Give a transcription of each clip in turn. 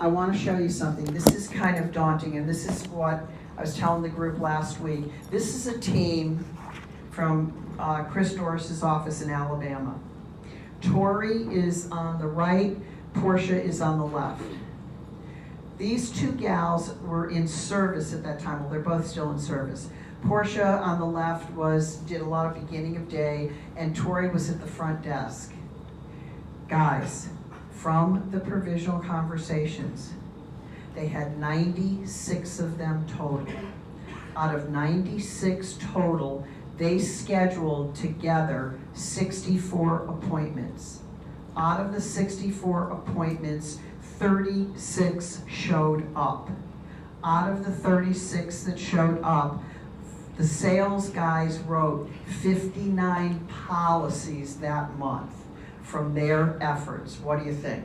I want to show you something. This is kind of daunting, and this is what I was telling the group last week. This is a team from Chris Doris's office in Alabama. Tori is on the right, Portia is on the left. These two gals were in service at that time. Well, they're both still in service. Portia on the left did a lot of beginning of day, and Tori was at the front desk. Guys, from the provisional conversations, they had 96 of them total. Out of 96 total, they scheduled together 64 appointments. Out of the 64 appointments, 36 showed up. Out of the 36 that showed up, the sales guys wrote 59 policies that month from their efforts. What do you think?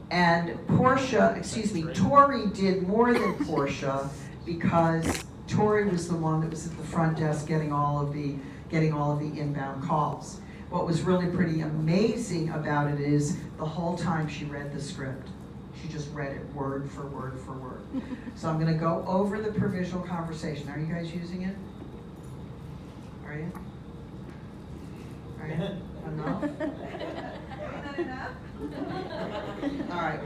And Tori did more than Portia because Tori was the one that was at the front desk getting all of the inbound calls. What was really pretty amazing about it is the whole time she read the script. She just read it word for word for word. So I'm going to go over the provisional conversation. Are you guys using it? Are you? Are you? Enough? Not enough? All right.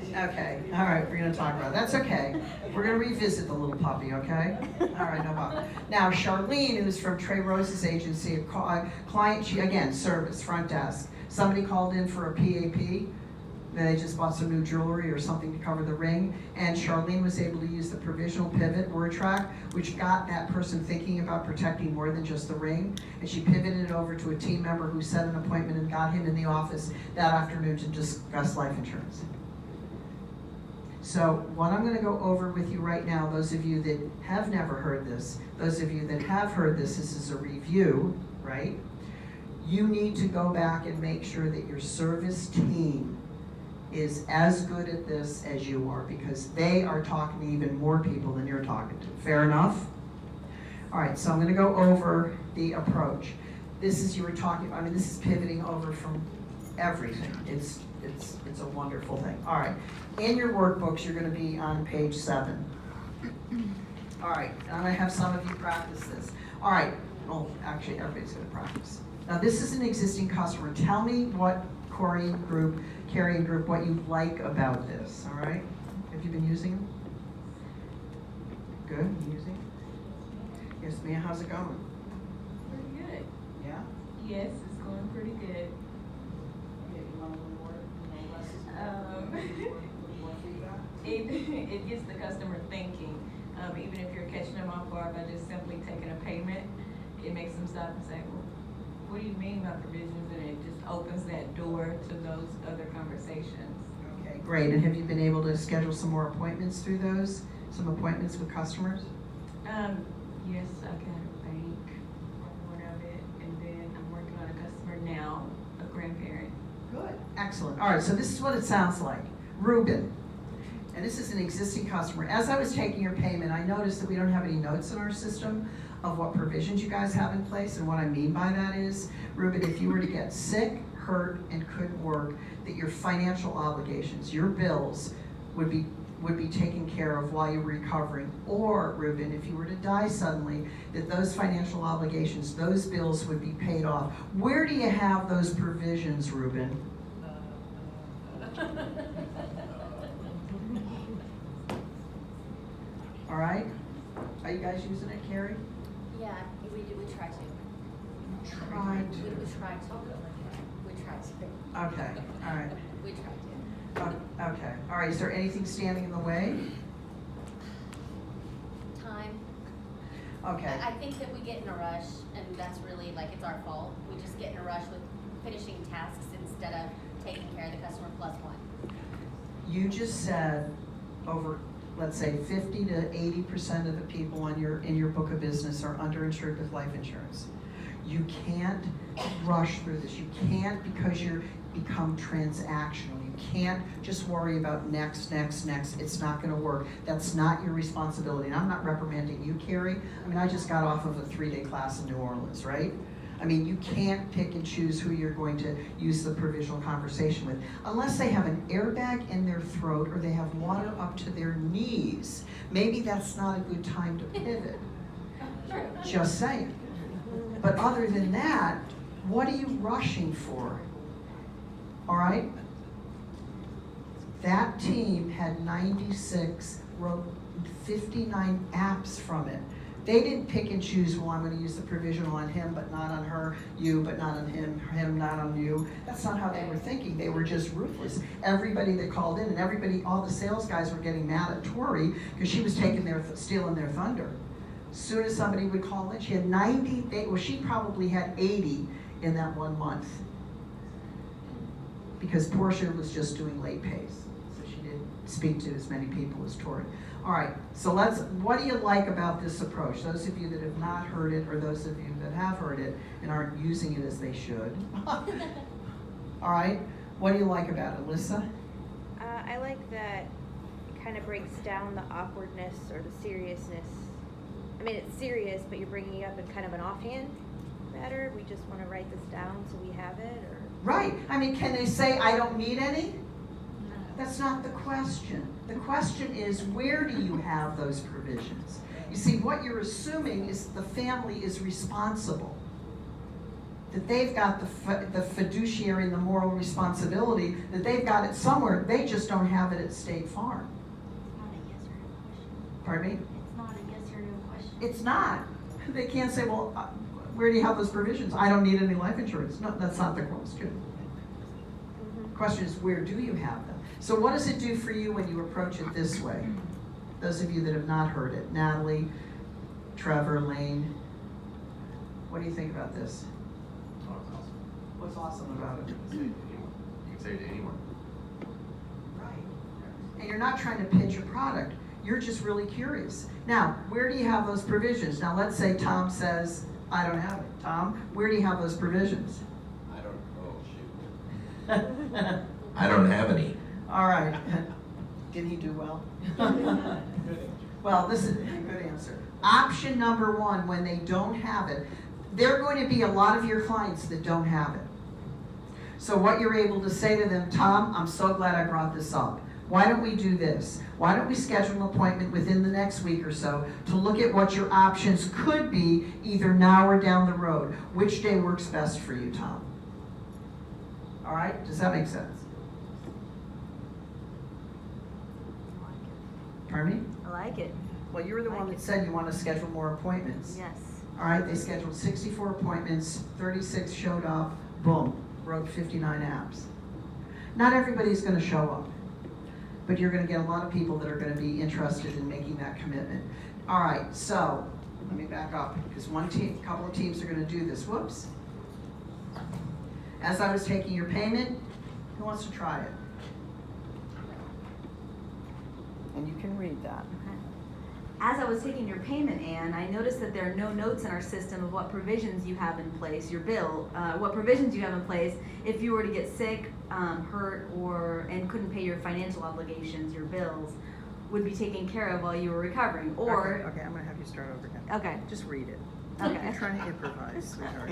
Okay. All right. We're going to talk about it. That's okay. We're going to revisit the little puppy, okay? All right. No problem. Now, Charlene, who's from Trey Rose's agency, a client, she, again, service, front desk. Somebody called in for a PAP. They just bought some new jewelry or something to cover the ring, and Charlene was able to use the provisional pivot word track, which got that person thinking about protecting more than just the ring, and she pivoted it over to a team member who set an appointment and got him in the office that afternoon to discuss life insurance. So what I'm going to go over with you right now, those of you that have never heard this, those of you that have heard this is a review, right? You need to go back and make sure that your service team is as good at this as you are, because they are talking to even more people than you're talking to. Fair enough? All right, so I'm going to go over the approach. This is, this is pivoting over from everything. It's a wonderful thing. All right, in your workbooks, you're going to be on page 7. All right, I'm going to have some of you practice this. All right, well, actually, everybody's going to practice. Now, this is an existing customer. Tell me what Carrie and Group, what you like about this, all right? Have you been using them? Good, you using it? Yes, Mia, how's it going? Pretty good. Yeah? Yes, it's going pretty good. Okay, you want a little more feedback? It gets the customer thinking. Even if you're catching them off guard by just simply taking a payment, it makes them stop and say, well, what do you mean by provisions? And it just opens that door to those other conversations. Okay, great. And have you been able to schedule some more appointments through those? Some appointments with customers? Yes, I got a bank on one of it, and then I'm working on a customer now, a grandparent. Good. Excellent. All right, so this is what it sounds like. Ruben, and this is an existing customer. As I was taking your payment, I noticed that we don't have any notes in our system of what provisions you guys have in place, and what I mean by that is, Ruben, if you were to get sick, hurt, and couldn't work, that your financial obligations, your bills, would be taken care of while you're recovering. Or, Ruben, if you were to die suddenly, that those financial obligations, those bills would be paid off. Where do you have those provisions, Ruben? All right? Are you guys using it, Carrie? Yeah, we try to. Try to. We try to. We try to. Okay, all right. We try to. Okay, all right. Is there anything standing in the way? Time. Okay. I think that we get in a rush, and that's really it's our fault. We just get in a rush with finishing tasks instead of taking care of the customer plus one. You just said over, let's say, 50 to 80% of the people in your book of business are underinsured with life insurance. You can't rush through this. You can't, because you're become transactional. You can't just worry about next. It's not going to work. That's not your responsibility. And I'm not reprimanding you, Carrie. I mean, I just got off of a 3-day class in New Orleans, right? I mean, you can't pick and choose who you're going to use the provisional conversation with. Unless they have an airbag in their throat or they have water up to their knees, maybe that's not a good time to pivot. Just saying. But other than that, what are you rushing for? All right? That team had 96, wrote 59 apps from it. They didn't pick and choose, well, I'm going to use the provisional on him, but not on her, you, but not on him, him, not on you. That's not how they were thinking. They were just ruthless. Everybody that called in, and everybody, all the sales guys were getting mad at Tori because she was stealing their thunder. As soon as somebody would call in, she had 90, she probably had 80 in that 1 month. Because Portia was just doing late pays. So she didn't speak to as many people as Tori. All right, so what do you like about this approach? Those of you that have not heard it, or those of you that have heard it and aren't using it as they should. All right, what do you like about it, Alyssa? I like that it kind of breaks down the awkwardness or the seriousness. I mean, it's serious, but you're bringing it up in kind of an offhand matter. We just want to write this down so we have it, or? Right, I mean, can they say, I don't need any? That's not the question. The question is, where do you have those provisions? You see, what you're assuming is the family is responsible. That they've got the fiduciary and the moral responsibility, that they've got it somewhere. They just don't have it at State Farm. Pardon me? It's not a yes or no question. It's not. They can't say, well, where do you have those provisions? I don't need any life insurance. No, that's not the question. The question is, where do you have them? So what does it do for you when you approach it this way? Those of you that have not heard it, Natalie, Trevor, Lane, what do you think about this? Oh, it's awesome. What's awesome about it? You can say it to anyone. Right. And you're not trying to pitch a product. You're just really curious. Now, where do you have those provisions? Now, let's say Tom says, I don't have it. Tom, where do you have those provisions? I don't, oh, shoot. I don't have any. All right. Did he do well? Well, this is a good answer. Option number one, when they don't have it, there are going to be a lot of your clients that don't have it. So what you're able to say to them, Tom, I'm so glad I brought this up. Why don't we do this? Why don't we schedule an appointment within the next week or so to look at what your options could be either now or down the road? Which day works best for you, Tom? All right, does that make sense? Pardon me? I like it. Well, you were the one that said you want to schedule more appointments. Yes. All right, they scheduled 64 appointments, 36 showed up, boom, wrote 59 apps. Not everybody's going to show up, but you're going to get a lot of people that are going to be interested in making that commitment. All right, so let me back up because a couple of teams are going to do this. Whoops. As I was taking your payment, who wants to try it? And you can read that. Okay. As I was taking your payment, Ann, I noticed that there are no notes in our system of what provisions you have in place, your bill, what provisions you have in place if you were to get sick, hurt, and couldn't pay your financial obligations, your bills, would be taken care of while you were recovering, or... Okay, I'm going to have you start over again. Okay. Just read it. Okay. You're trying to improvise, sweetheart.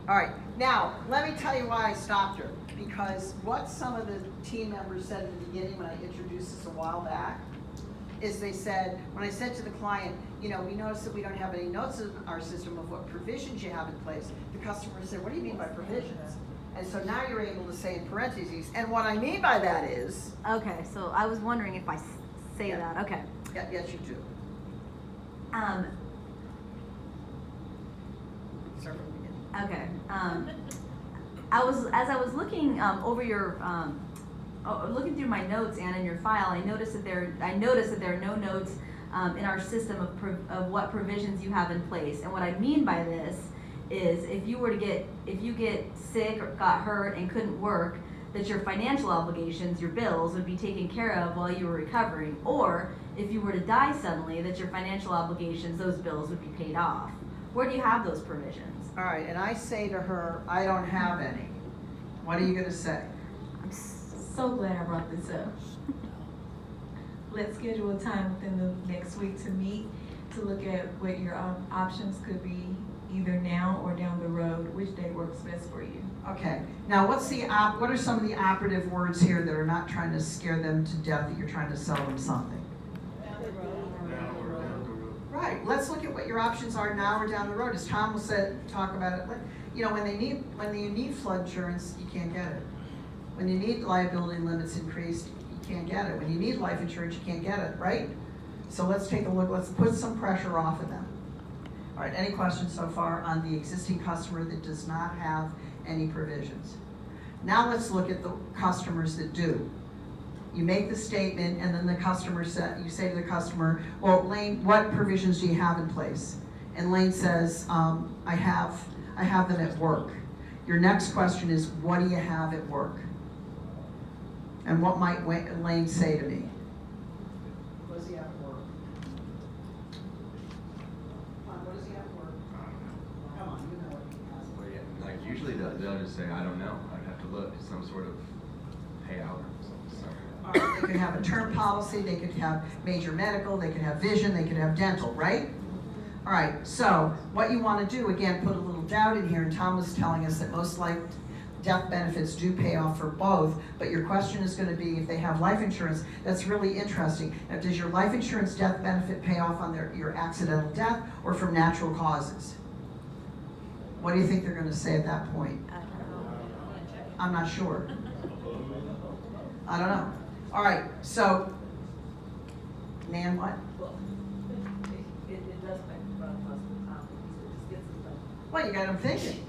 All right, now, let me tell you why I stopped her. Because what some of the team members said in the beginning when I introduced this a while back, is they said, when I said to the client, you know, we noticed that we don't have any notes in our system of what provisions you have in place, the customer said, what do you mean by provisions? And so now you're able to say in parentheses, and what I mean by that is... Okay, so I was wondering if I say Yeah. that, okay. Yeah, yes, you do. Start from the beginning. Okay. As I was looking over your looking through my notes and in your file, I noticed that there are no notes in our system of what provisions you have in place. And what I mean by this is if you get sick or got hurt and couldn't work, that your financial obligations, your bills, would be taken care of while you were recovering, or if you were to die suddenly, that your financial obligations, those bills would be paid off. Where do you have those provisions? All right, and I say to her, I don't have any. What are you going to say? I'm So glad I brought this up. Let's schedule a time within the next week to meet, to look at what your options could be either now or down the road, which day works best for you? Okay, now what are some of the operative words here that are not trying to scare them to death, that you're trying to sell them something? Right, let's look at what your options are now or down the road. As Tom will talk about it, you know, when you need flood insurance, you can't get it. When you need liability limits increased, you can't get it. When you need life insurance, you can't get it, right? So let's take a look, let's put some pressure off of them. All right, any questions so far on the existing customer that does not have any provisions? Now let's look at the customers that do. You make the statement and then you say to the customer, well, Lane, what provisions do you have in place? And Lane says, I have them at work. Your next question is, what do you have at work? And what might Lane say to me? What does he have at work? What does he have at work? Come on, you know what he has. Well, yeah, like usually they'll just say, I don't know. I'd have to look, some sort of payout or something. All right, they could have a term policy, they could have major medical, they could have vision, they could have dental, right? All right, so what you want to do, again, put a little doubt in here, and Tom was telling us that most death benefits do pay off for both, but your question is going to be if they have life insurance. That's really interesting. Now, does your life insurance death benefit pay off on your accidental death or from natural causes? What do you think they're going to say at that point? I'm not sure. I don't know. All right, so, Nan, what? It does make the front plus the top, it just gets the front. Well, you got them thinking.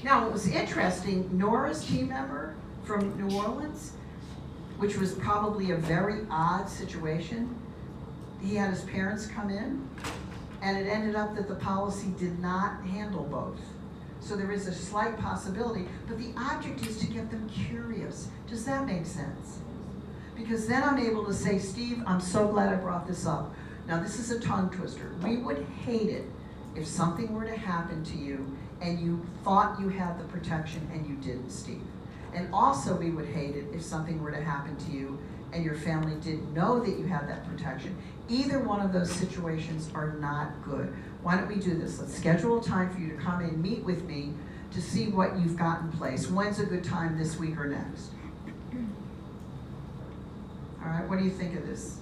Now, what was interesting, Nora's team member from New Orleans, which was probably a very odd situation, he had his parents come in, and it ended up that the policy did not handle both. So there is a slight possibility, but the object is to get them curious. Does that make sense? Because then I'm able to say, Steve, I'm so glad I brought this up. Now, this is a tongue twister. We would hate it if something were to happen to you and you thought you had the protection and you didn't, Steve. And also we would hate it if something were to happen to you and your family didn't know that you had that protection. Either one of those situations are not good. Why don't we do this? Let's schedule a time for you to come and meet with me to see what you've got in place. When's a good time, this week or next? All right, what do you think of this,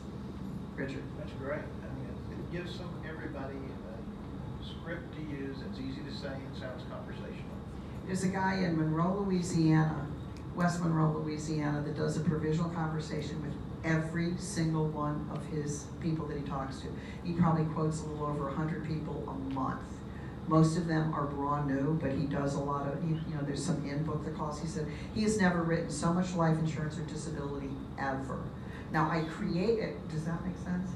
Richard? That's great. I mean, it gives everybody a script to use. It's easy to say and sounds conversational. There's a guy in Monroe, Louisiana, West Monroe, Louisiana, that does a provisional conversation with every single one of his people that he talks to. He probably quotes a little over 100 people a month. Most of them are brand new, but he does a lot of, there's some in-book that calls. He said he has never written so much life insurance or disability ever. Now, I create it. Does that make sense?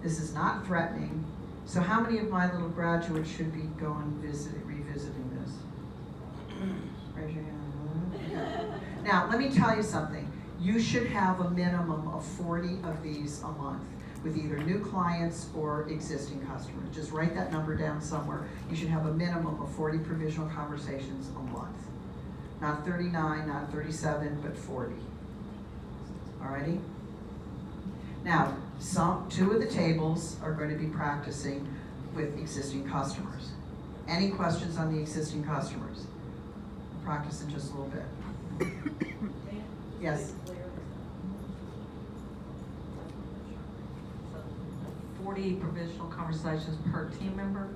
This is not threatening. So how many of my little graduates should be going revisiting this? Raise your hand. Now, let me tell you something. You should have a minimum of 40 of these a month with either new clients or existing customers. Just write that number down somewhere. You should have a minimum of 40 provisional conversations a month. Not 39, not 37, but 40. Alrighty? Now, two of the tables are going to be practicing with existing customers. Any questions on the existing customers? We'll practice in just a little bit. Yes? 40 provisional conversations per team member?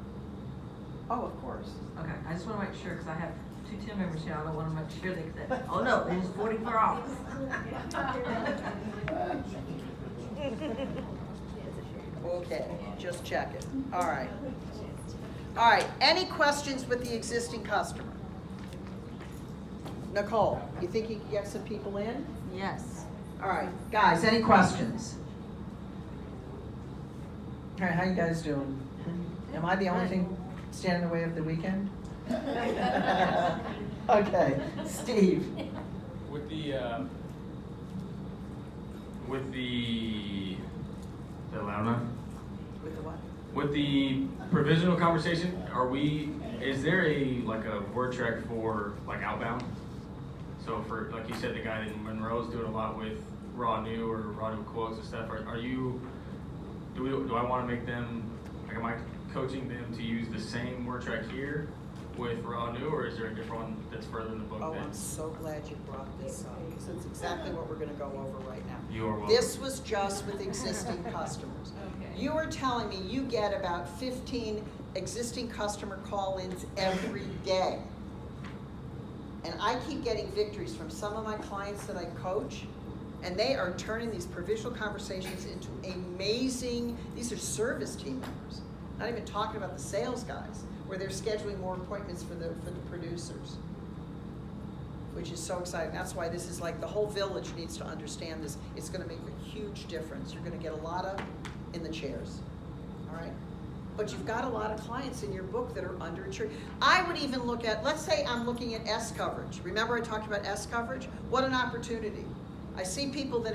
Oh, of course. Okay, I just want to make sure, because I have 2 team members here, I don't want to make sure that, oh no, there's 40 per office. Okay, just check it. All right. All right, any questions with the existing customer? Nicole, you think you can get some people in? Yes. All right, guys, any questions? All right, how you guys doing? Am I the only thing standing in the way of the weekend? Okay, Steve. With the Launa, With the what? with the provisional conversation, is there a word track for outbound? So for, like you said, the guy in Monroe's doing a lot with raw new or raw new quotes and stuff. Do I want to make them, am I coaching them to use the same word track here with Raw New, or is there a different one that's further in the book Oh, then? I'm so glad you brought this up, because it's exactly what we're gonna go over right now. You are welcome. This was just with existing customers. Okay. You were telling me you get about 15 existing customer call-ins every day. And I keep getting victories from some of my clients that I coach, and they are turning these provisional conversations into amazing, these are service team members. Not even talking about the sales guys, where they're scheduling more appointments for the producers, which is so exciting. That's why this is like, the whole village needs to understand this. It's gonna make a huge difference. You're gonna get a lot of in the chairs, all right? But you've got a lot of clients in your book that are underinsured. I would even look at, let's say I'm looking at S coverage. Remember I talked about S coverage? What an opportunity. I see people that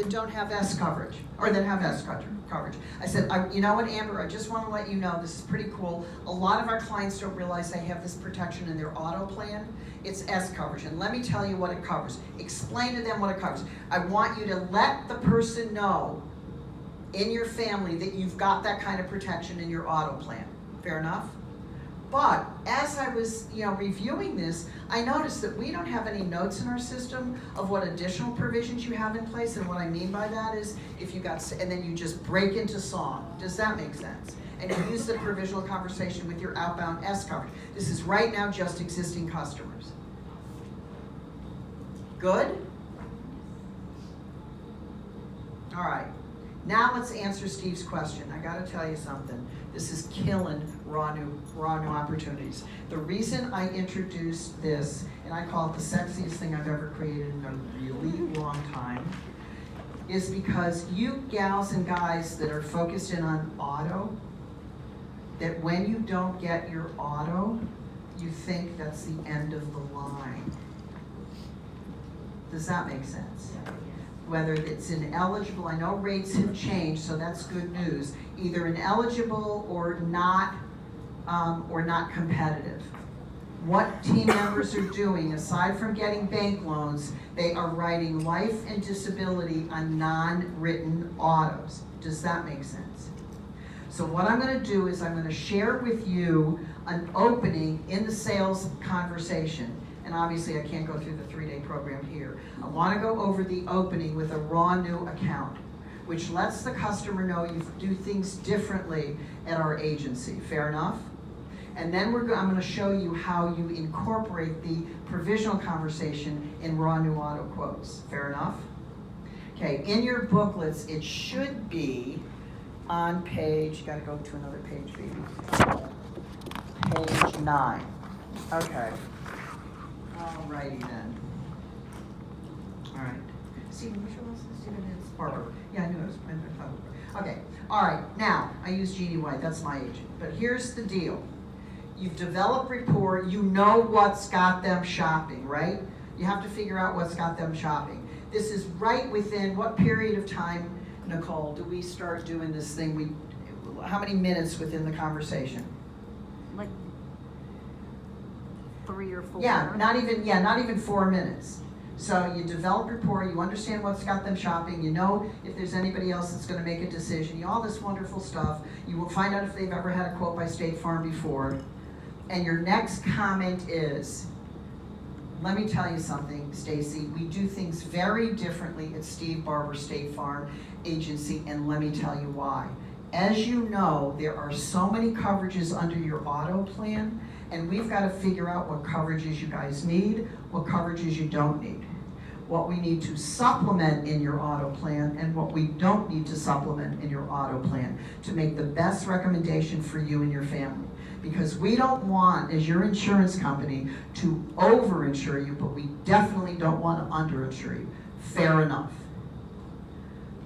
don't have S coverage, or that have S coverage. I said, you know what, Amber, I just want to let you know, this is pretty cool. A lot of our clients don't realize they have this protection in their auto plan. It's S coverage, and let me tell you what it covers. Explain to them what it covers. I want you to let the person know in your family that you've got that kind of protection in your auto plan. Fair enough? But as I was, reviewing this, I noticed that we don't have any notes in our system of what additional provisions you have in place. And what I mean by that is, and then you just break into song. Does that make sense? And you use the provisional conversation with your outbound S coverage. This is right now just existing customers. Good? All right. Now let's answer Steve's question. I gotta tell you something. This is killing raw new opportunities. The reason I introduced this, and I call it the sexiest thing I've ever created in a really long time, is because you gals and guys that are focused in on auto, that when you don't get your auto, you think that's the end of the line. Does that make sense? Whether it's ineligible, I know rates have changed, so that's good news. Either ineligible or not competitive. What team members are doing, aside from getting bank loans, they are writing life and disability on non-written autos. Does that make sense? So what I'm gonna do is I'm gonna share with you an opening in the sales conversation. And obviously I can't go through the 3-day program here. I wanna go over the opening with a raw new account, which lets the customer know you do things differently at our agency. Fair enough? And then I'm gonna show you how you incorporate the provisional conversation in raw new auto quotes. Fair enough? Okay, in your booklets, it should be on page, gotta go to another page, baby. Page 9. Okay. Alrighty then. Alright. Stephen, which one was this? Stephen is Barbara. Yeah, I knew it was. Okay. Alright, now, I use Jeannie White, that's my agent. But here's the deal. You've developed rapport, you know what's got them shopping, right? You have to figure out what's got them shopping. This is right within what period of time, Nicole, do we start doing this thing? How many minutes within the conversation? Like 3 or 4. Not even 4 minutes. So you develop rapport, you understand what's got them shopping, you know if there's anybody else that's gonna make a decision, all this wonderful stuff. You will find out if they've ever had a quote by State Farm before. And your next comment is, let me tell you something, Stacy, we do things very differently at Steve Barber State Farm Agency, and let me tell you why. As you know, there are so many coverages under your auto plan, and we've got to figure out what coverages you guys need, what coverages you don't need, what we need to supplement in your auto plan, and what we don't need to supplement in your auto plan to make the best recommendation for you and your family. Because we don't want, as your insurance company, to over-insure you, but we definitely don't want to under-insure you. Fair enough.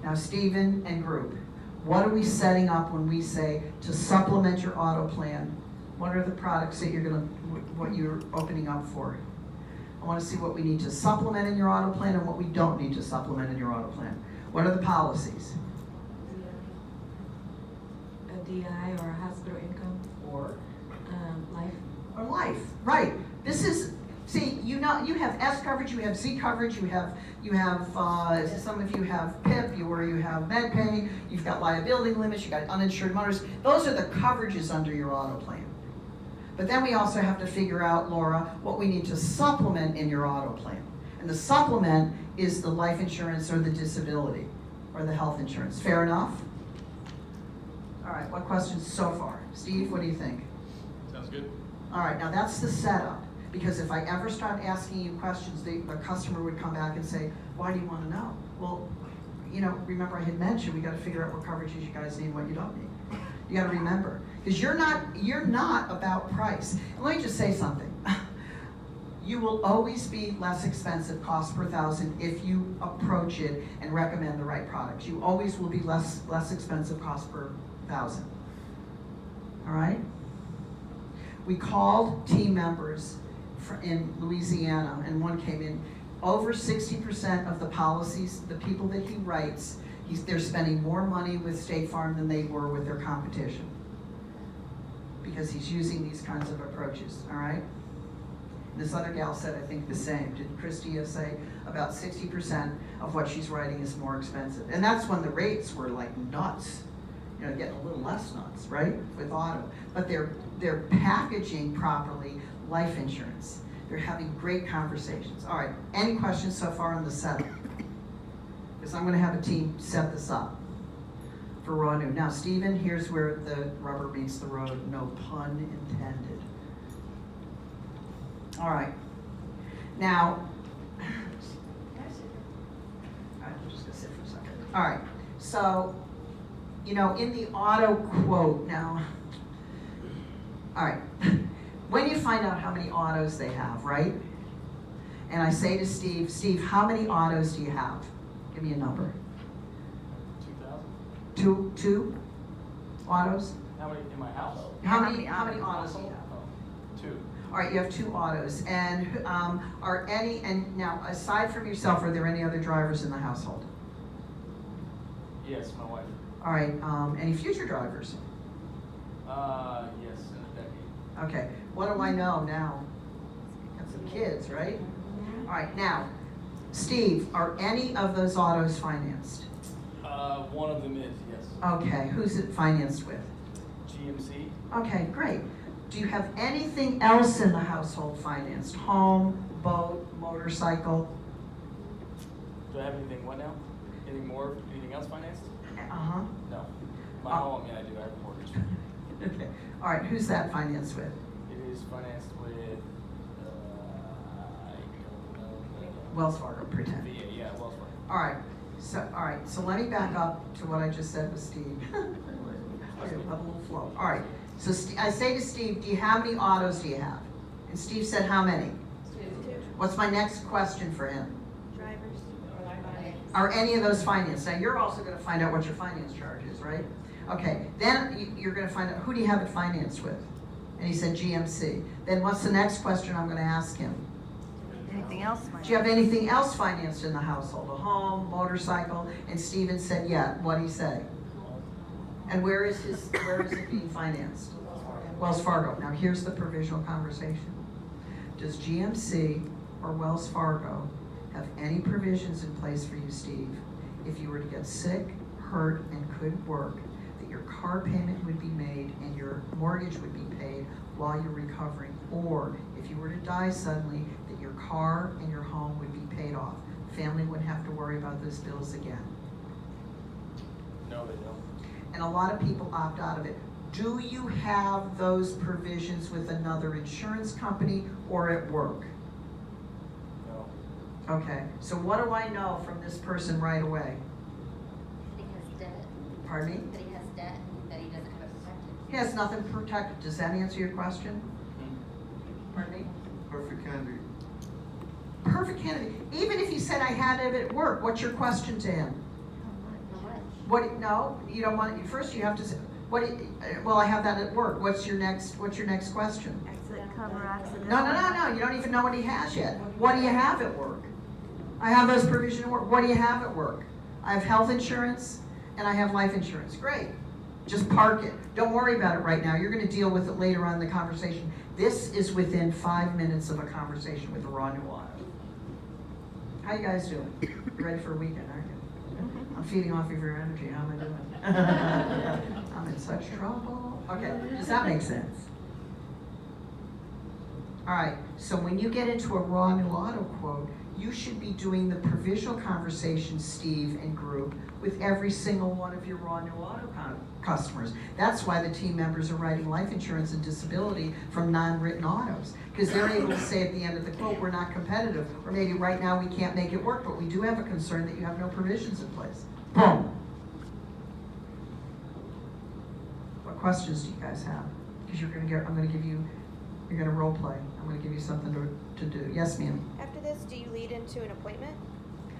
Now, Stephen and group, what are we setting up when we say to supplement your auto plan? What are the products that what you're opening up for? I want to see what we need to supplement in your auto plan and what we don't need to supplement in your auto plan. What are the policies? A DI or a hospital income Or life. life, right. This is, see, you you have S coverage, you have Z coverage, you have some of you have PIP, or you have MedPay, you've got liability limits, you've got uninsured motorists. Those are the coverages under your auto plan. But then we also have to figure out, Laura, what we need to supplement in your auto plan. And the supplement is the life insurance or the disability or the health insurance. Fair enough? All right, what questions so far? Steve, what do you think? Sounds good. All right, now that's the setup. Because if I ever start asking you questions, the customer would come back and say, why do you want to know? Well, remember I had mentioned we got to figure out what coverages you guys need and what you don't need. You got to remember, because you're not about price. And let me just say something. You will always be less expensive cost per thousand if you approach it and recommend the right products. You always will be less expensive cost per thousand. All right? We called team members in Louisiana, and one came in. Over 60% of the policies, the people that he writes, they're spending more money with State Farm than they were with their competition, because he's using these kinds of approaches, all right? This other gal said, I think, the same. Did Christia say about 60% of what she's writing is more expensive? And that's when the rates were like nuts, getting a little less nuts, right, with auto. But they're packaging properly life insurance. They're having great conversations. All right, any questions so far on the setup? Because I'm going to have a team set this up for raw new. Now, Stephen, here's where the rubber meets the road. No pun intended. All right. Now, I'm just going to sit for a second. All right. So, in the auto quote now, all right. When you find out how many autos they have, right? And I say to Steve, how many autos do you have? Give me a number. 2,000. Two autos? How many in my house? How many autos do you have? 2. All right, you have 2 autos. And now, aside from yourself, are there any other drivers in the household? Yes, my wife. All right, any future drivers? Yes, in a decade. Okay, what do I know now? Got some kids, right? All right, now, Steve, are any of those autos financed? One of them is, yes. Okay, who's it financed with? GMC. Okay, great. Do you have anything else in the household financed? Home, boat, motorcycle? Do I have anything, what now? Anything else financed? Uh-huh. No. My home, yeah, I do. I have a mortgage. Okay. All right, who's that financed with? It is financed with, I don't know. Wells Fargo, pretend. VA, yeah, Wells Fargo. All right, so let me back up to what I just said with Steve. Okay, we'll have a little flow. All right, so I say to Steve, how many autos do you have? And Steve said, how many? 2. What's my next question for him? Drivers. Are any of those financed? Now, you're also going to find out what your finance charge is, right? Okay, then you're going to find out, who do you have it financed with? And he said GMC. Then what's the next question I'm going to ask him? Anything else? Do you have anything else financed in the household? A home, motorcycle? And Steven said, yeah. What'd he say? And where is it being financed? Wells Fargo. Now here's the provisional conversation. Does GMC or Wells Fargo have any provisions in place for you, Steve, if you were to get sick, hurt, and couldn't work, that your car payment would be made and your mortgage would be paid while you're recovering, or if you were to die suddenly, that your car and your home would be paid off? Family wouldn't have to worry about those bills again. No, they don't. And a lot of people opt out of it. Do you have those provisions with another insurance company or at work? No. Okay, so what do I know from this person right away? That he has debt. Pardon me? That he has debt and that he doesn't have it protected. He has nothing protected. Does that answer your question? Hmm. Pardon me? Perfect candidate. Perfect candidate. Even if he said I had it at work, what's your question to him? How much? What? No, you don't want. First, you have to say, "What? Well, I have that at work." What's your next question? Accident cover, accident. No. You don't even know what he has yet. What do you have at work? I have those provisions at work. What do you have at work? I have health insurance and I have life insurance. Great. Just park it. Don't worry about it right now. You're going to deal with it later on in the conversation. This is within 5 minutes of a conversation with a raw new auto. How you guys doing? You ready for a weekend, aren't you? I'm feeding off of your energy. How am I doing? I'm in such trouble. Okay, does that make sense? All right, so when you get into a raw new auto quote, you should be doing the provisional conversation, Steve and group, with every single one of your raw new auto customers. That's why the team members are writing life insurance and disability from non-written autos, because they're able to say at the end of the quote, we're not competitive, or maybe right now we can't make it work, but we do have a concern that you have no provisions in place. Boom. What questions do you guys have? Because you're gonna role play. I'm gonna give you something to do. Yes, ma'am. After this, do you lead into an appointment?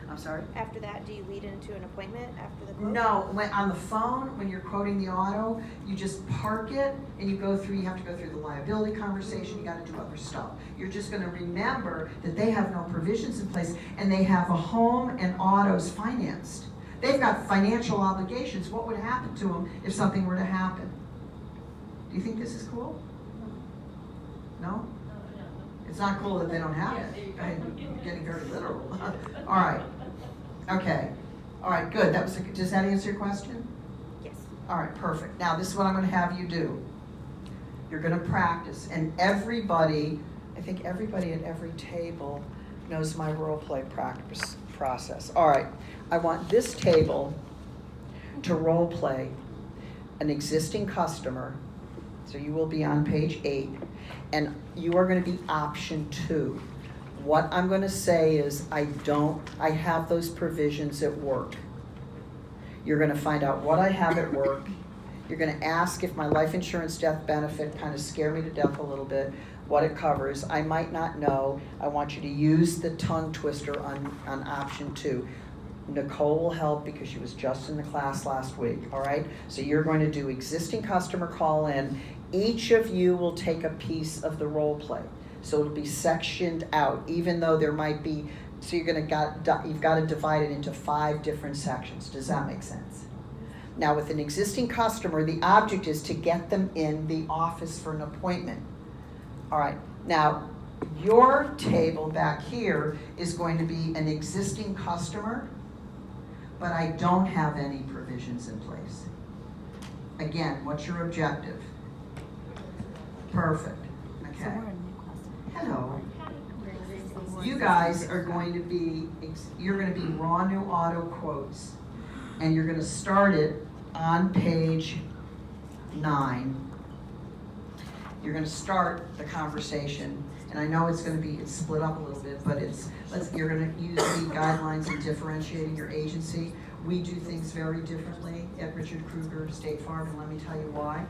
I'm sorry? After that, do you lead into an appointment after the quote? No, when on the phone, when you're quoting the auto, you just park it and you have to go through the liability conversation, you gotta do other stuff. You're just gonna remember that they have no provisions in place and they have a home and autos financed. They've got financial obligations. What would happen to them if something were to happen? Do you think this is cool? No? It's not cool that they don't have it. I'm getting very literal. All right. Okay. All right, good. Does that answer your question? Yes. All right, perfect. Now, this is what I'm going to have you do. You're going to practice, and everybody, I think everybody at every table knows my role play practice process. All right, I want this table to role play an existing customer. So you will be on page 8, and you are going to be option 2. What I'm going to say is I have those provisions at work. You're going to find out what I have at work. You're going to ask if my life insurance death benefit kind of scared me to death a little bit, what it covers. I might not know. I want you to use the tongue twister on option 2. Nicole will help because she was just in the class last week, all right? So you're going to do existing customer call in. Each of you will take a piece of the role play. So it'll be sectioned out, even though there might be, so you've got to divide it into 5 different sections. Does that make sense? Now with an existing customer, the object is to get them in the office for an appointment. All right, now your table back here is going to be an existing customer, but I don't have any provisions in place. Again, what's your objective? Perfect. Okay. Hello. You guys are going to be, you're going to be raw new auto quotes, and you're going to start it on page 9. You're going to start the conversation, and I know it's split up a little bit, but you're going to use the guidelines in differentiating your agency. We do things very differently at Richard Kruger State Farm, and let me tell you why.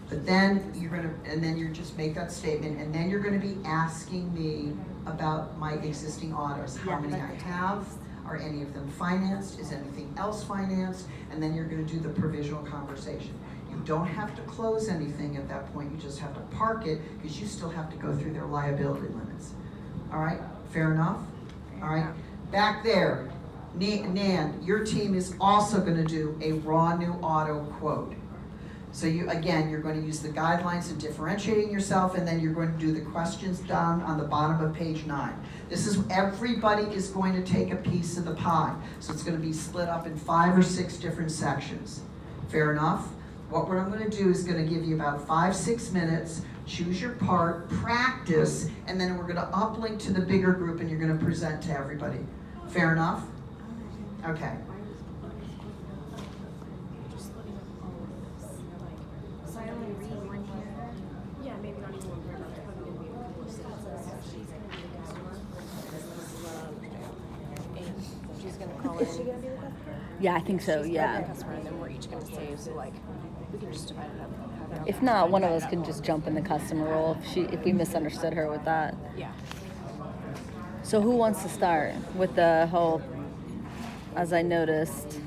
But then you just make that statement, and then you're going to be asking me about my existing autos, how many I have, are any of them financed, is anything else financed, and then you're going to do the provisional conversation. You don't have to close anything at that point, you just have to park it because you still have to go through their liability limits. All right, fair enough? All right, back there, Nan, your team is also going to do a raw new auto quote. So you're going to use the guidelines in differentiating yourself, and then you're going to do the questions down on the bottom of page 9. Everybody is going to take a piece of the pie. So it's going to be split up in 5 or 6 different sections. Fair enough? What I'm going to do is going to give you about 5-6 minutes, choose your part, practice, and then we're going to uplink to the bigger group and you're going to present to everybody. Fair enough? Okay. Yeah, maybe not even one part, it's probably gonna be a couple of sentences. She's gonna call in. Is she gonna be the customer? Yeah, I think so, She's yeah. the customer, and then we're each gonna say, so like, we can just divide it up. If not, one of us can just jump in the customer role if we misunderstood her with that. Yeah. So who wants to start with the whole, as I noticed,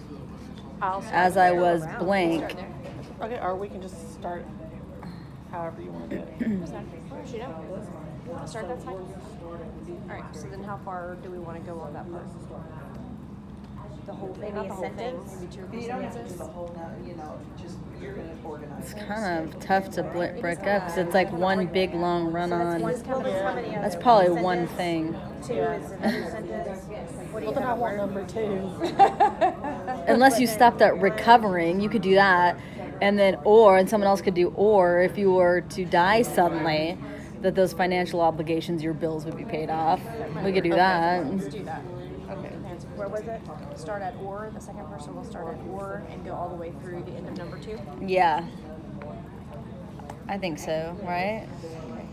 as I was blank. Okay, or we can just start however you wanna do it. She Start that time? Alright, so then how far do we wanna go on that part? The whole thing, Maybe not a the whole thing, sentence? maybe two or But three you don't have to do sentences. the whole, just, you're gonna organize. It's it. kind of tough to break up because it's like one big long run So that's on. one, well, there's how many That's others? probably One one sentence, thing. 2 is another sentence. What do Well, you then I have want at work? number 2. Unless you stopped at recovering, you could do that. And then, and someone else could do, or if you were to die suddenly, that those financial obligations, your bills would be paid off. We could do that. Let's do that. Okay. Where was it? Start at or, the second person will start at or and go all the way through the end of number 2. Yeah. I think so, right?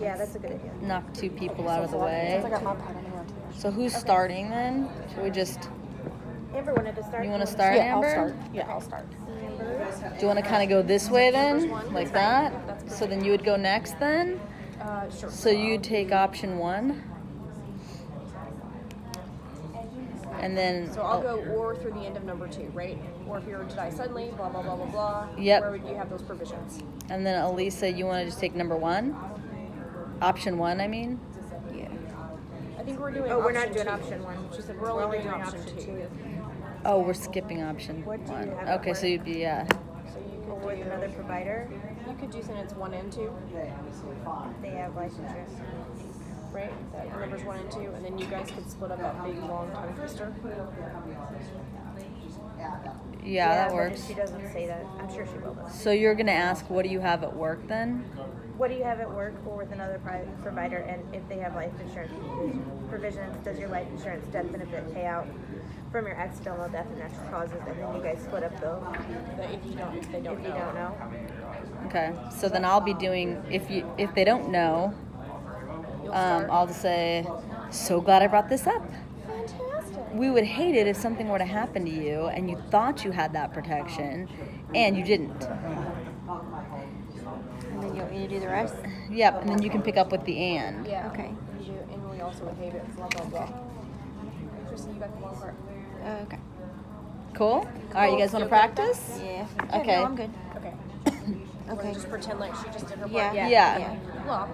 Yeah, that's a good idea. Knock 2 people out of the Since way. I got my pad anywhere too. So who's starting then? Should we just, Amber wanted to start. you want to start, Yeah, I'll Amber? start. Yeah, I'll start. Do you want to kind of go this way then? Like that? So then you would go next then? Sure. So you'd take option 1? And then, So I'll go or through the end of number 2, right? Or if you were to die suddenly, blah, blah, blah, blah, blah. Yep. Where would you have those provisions? and then Elisa, you want to just take number 1? Option 1, I mean? Yeah. I think we're doing Oh, we're not option doing 2. option 1. She said we're only doing option 2. Oh, we're skipping option What do you 1. have at Okay, so work? you'd be, So you Or could with do, another provider, you could do sentence 1 and 2, they have life insurance. right? That numbers 1 and 2, and then you guys could split up that big long tongue twister. yeah, that but works. if she doesn't say that, I'm sure she will though. So you're going to ask, what do you have at work then? What do you have at work or with another private provider, and if they have life insurance provisions, does your life insurance death benefit pay out from your accidental death and natural causes, and then you guys split up the, If they don't if you know. don't know. Okay, so then I'll be doing, if they don't know, You'll start. I'll just say, so glad I brought this up. Fantastic. We would hate it if something were to happen to you and you thought you had that protection and you didn't. And then you want me to do the rest? Yep, and then you can pick up with the and. Yeah. Okay. You do, and we also would hate it, blah, blah, blah. Chrissy, you got the long part. Okay. Cool? All right, you guys want to practice? Yeah. Okay. No, I'm good. Okay. Okay. Just pretend like she just did her Yeah. part. Yeah. Well,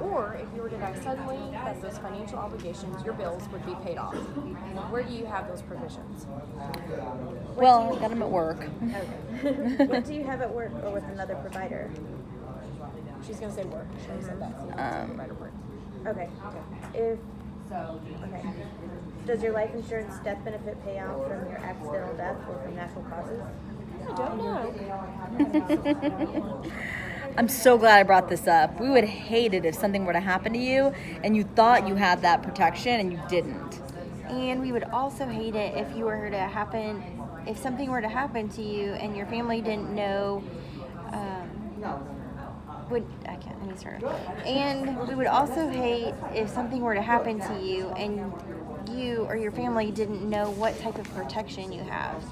or if you were to die suddenly, that those financial obligations, your bills would be paid off. Where do you have those provisions? Well, I got them at work. Okay. What do you have at work or with another provider? She's gonna say work. She already said that. So you can say provider work. Okay. If, okay. Does your life insurance death benefit pay out from your accidental death or from natural causes? I don't know. I'm so glad I brought this up. We would hate it if something were to happen to you and you thought you had that protection and you didn't. And we would also hate it if if something were to happen to you and your family didn't know. Let me start. And we would also hate if something were to happen to you and you or your family didn't know what type of protection you have.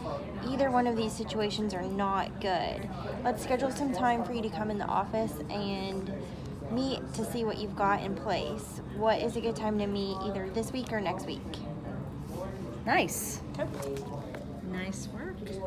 Either one of these situations are not good. Let's schedule some time for you to come in the office and meet to see what you've got in place. What is a good time to meet, either this week or next week? Nice. Okay. Nice work.